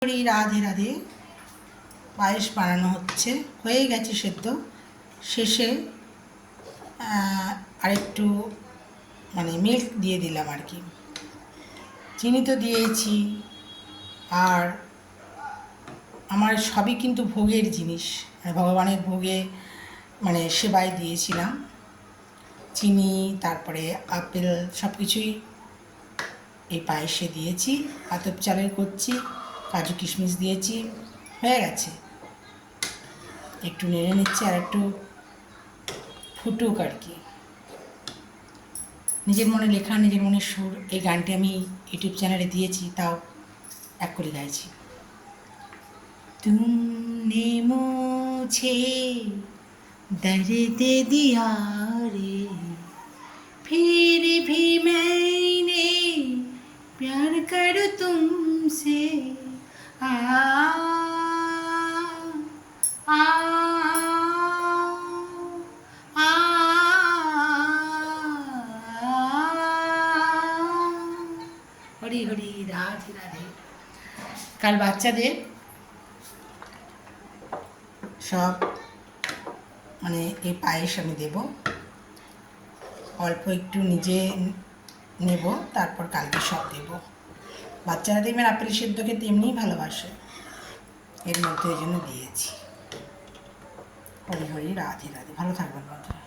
রাধে রাধে। পায়েস বানানো হচ্ছে, হয়ে গেছে সেদ্ধ। শেষে আরেকটু মিল্ক দিয়ে দিলাম আর কি। চিনি তো দিয়েছি, আর আমার সবই কিন্তু ভোগের জিনিস, ভগবানের ভোগে সেবায় দিয়েছিলাম। চিনি, তারপরে আপেল, সব কিছুই এই পায়েসে দিয়েছি। আতপ চালের করছি, কাজু কিশমিশ দিয়েছি, হয়ে গেছে। একটু নেড়ে নিচ্ছি, আর একটু ফুটুক আর কি। নিজের মনে লেখা, নিজের মনের সুর, এই গানটি আমি ইউটিউব চ্যানেলে দিয়েছি, তাও এক করে গাইছি। तुमने मुझे दर्द दिया रे, फिर भी मैंने प्यार करूं तुमसे। आ आ आ হরি হরি রাধে রাধে। কাল বাচ্চাদের সব এই পায়েস আমি দেব, অল্প একটু নিজে নেব, তারপর কালকে সব দেব। বাচ্চারা দেখবেন আপেল সেদ্ধ খেতে এমনিই ভালোবাসে, এর মধ্যে এই জন্য দিয়েছি। হরি হরি রাধে রাধে। ভালো থাকবেন বন্ধুরা।